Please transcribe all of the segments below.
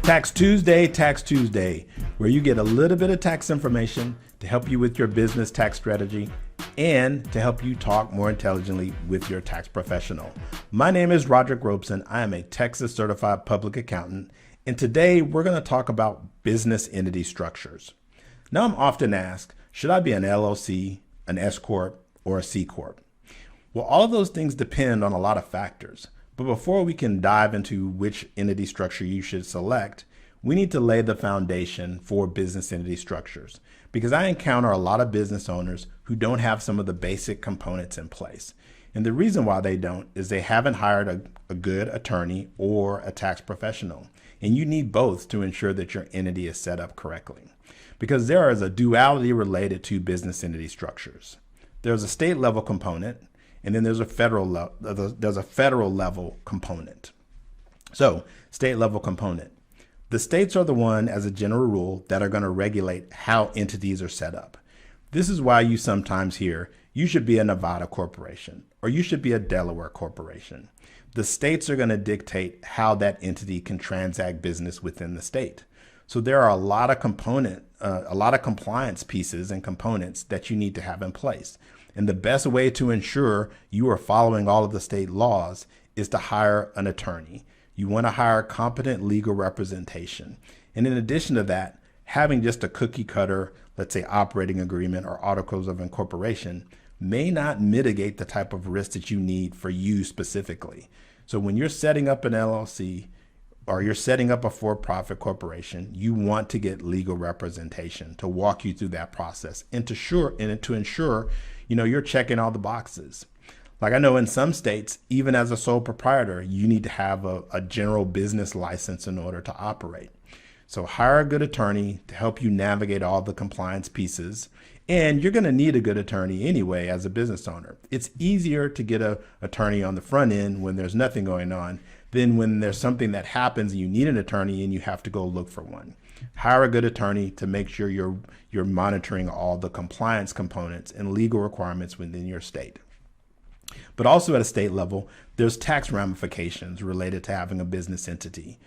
Tax Tuesday, where you get a little bit of tax information to help you with your business tax strategy and to help you talk more intelligently with your tax professional. My name is Roderick Robeson. I am a Texas certified public accountant, and today we're going to talk about business entity structures. Now, I'm often asked, should I be an LLC, an S Corp, or a C Corp? Well, all of those things depend on a lot of factors. But before we can dive into which entity structure you should select, we need to lay the foundation for business entity structures, because I encounter a lot of business owners who don't have some of the basic components in place. And the reason why they don't is they haven't hired a good attorney or a tax professional. And you need both to ensure that your entity is set up correctly, because there is a duality related to business entity structures. There's a state level component, and then there's a federal level component. So, state level component. The states are the one, as a general rule, that are going to regulate how entities are set up. This is why you sometimes hear, you should be a Nevada corporation, or you should be a Delaware corporation. The states are going to dictate how that entity can transact business within the state. So there are a lot of compliance pieces and components that you need to have in place. And the best way to ensure you are following all of the state laws is to hire an attorney. You want to hire competent legal representation. And in addition to that, having just a cookie cutter, let's say operating agreement or articles of incorporation, may not mitigate the type of risk that you need for you specifically. So when you're setting up an LLC or you're setting up a for-profit corporation, you want to get legal representation to walk you through that process and to ensure you're checking all the boxes. Like I know in some states, even as a sole proprietor, you need to have a general business license in order to operate. So hire a good attorney to help you navigate all the compliance pieces. And you're going to need a good attorney anyway as a business owner. It's easier to get an attorney on the front end when there's nothing going on than when there's something that happens and you need an attorney and you have to go look for one. Hire a good attorney to make sure you're monitoring all the compliance components and legal requirements within your state. But also at a state level, there's tax ramifications related to having a business entity.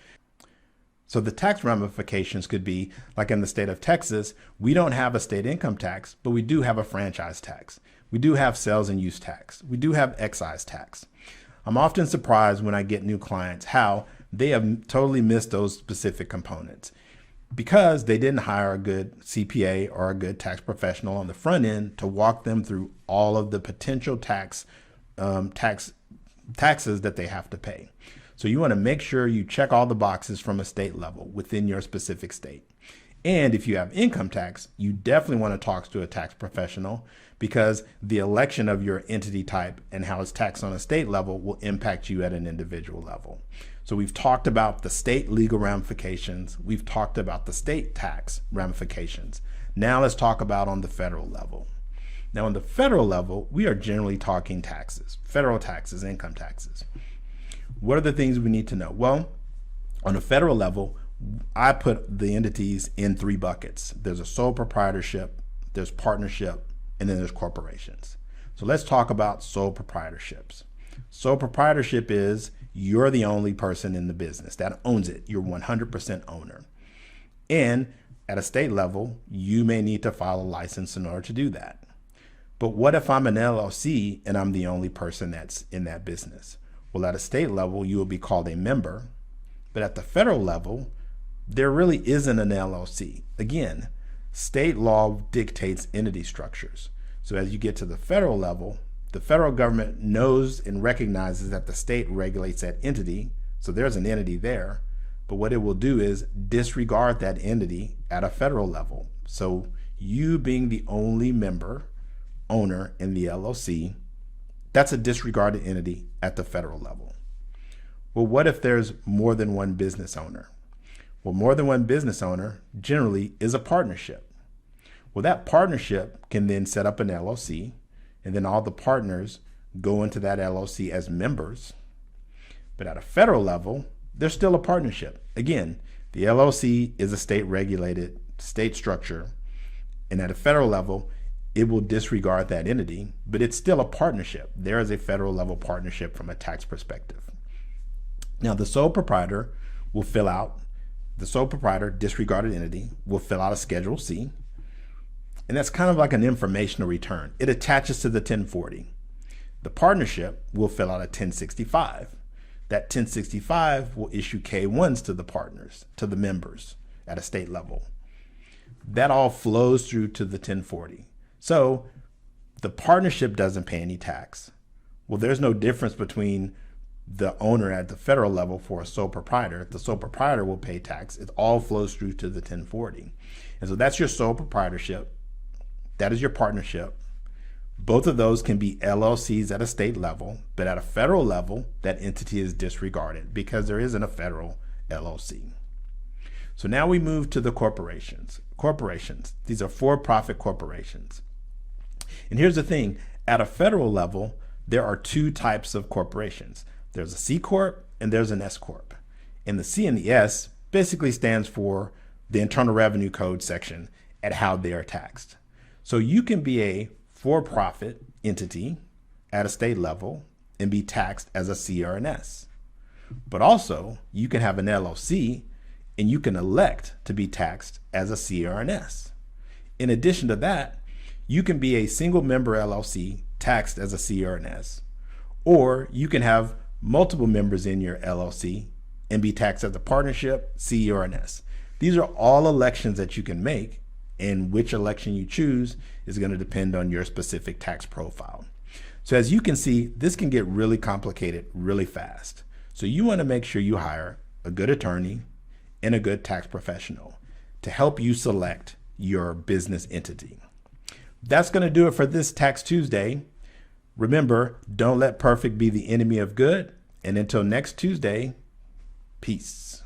So the tax ramifications could be, like in the state of Texas, we don't have a state income tax, but we do have a franchise tax. We do have sales and use tax. We do have excise tax. I'm often surprised when I get new clients how they have totally missed those specific components because they didn't hire a good CPA or a good tax professional on the front end to walk them through all of the potential taxes that they have to pay. So you want to make sure you check all the boxes from a state level within your specific state. And if you have income tax, you definitely want to talk to a tax professional because the election of your entity type and how it's taxed on a state level will impact you at an individual level. So we've talked about the state legal ramifications. We've talked about the state tax ramifications. Now let's talk about on the federal level. Now on the federal level, we are generally talking taxes, federal taxes, income taxes. What are the things we need to know? Well, on a federal level, I put the entities in three buckets. There's a sole proprietorship, there's partnership, and then there's corporations. So let's talk about sole proprietorships. Sole proprietorship is you're the only person in the business that owns it. You're 100% owner. And at a state level, you may need to file a license in order to do that. But what if I'm an LLC and I'm the only person that's in that business? Well, at a state level, you will be called a member. But at the federal level, there really isn't an LLC. Again, state law dictates entity structures. So as you get to the federal level, the federal government knows and recognizes that the state regulates that entity. So there's an entity there. But what it will do is disregard that entity at a federal level. So you being the only owner in the LLC, that's a disregarded entity at the federal level. Well, what if there's more than one business owner? Well, more than one business owner generally is a partnership. Well, that partnership can then set up an LLC, and then all the partners go into that LLC as members. But at a federal level, there's still a partnership. Again, the LLC is a state regulated state structure, and at a federal level, it will disregard that entity, but it's still a partnership. There is a federal level partnership from a tax perspective. Now, the sole proprietor will fill out the sole proprietor, disregarded entity, will fill out a Schedule C. And that's kind of like an informational return. It attaches to the 1040. The partnership will fill out a 1065. That 1065 will issue K1s to the partners, to the members at a state level. That all flows through to the 1040. So the partnership doesn't pay any tax. Well, there's no difference between the owner at the federal level for a sole proprietor. The sole proprietor will pay tax. It all flows through to the 1040. And so that's your sole proprietorship. That is your partnership. Both of those can be LLCs at a state level, but at a federal level, that entity is disregarded because there isn't a federal LLC. So now we move to the corporations. Corporations, these are for-profit corporations. And here's the thing, at a federal level, there are two types of corporations. There's a C Corp and there's an S Corp. And the C and the S basically stands for the Internal Revenue Code section at how they are taxed. So you can be a for-profit entity at a state level and be taxed as a C or an S. But also you can have an LLC and you can elect to be taxed as a C or an S. In addition to that, you can be a single member LLC taxed as a C or an S, or you can have multiple members in your LLC and be taxed as a partnership, C or an S. These are all elections that you can make, and which election you choose is going to depend on your specific tax profile. So as you can see, this can get really complicated really fast. So you want to make sure you hire a good attorney and a good tax professional to help you select your business entity. That's going to do it for this Tax Tuesday. Remember, don't let perfect be the enemy of good. And until next Tuesday, peace.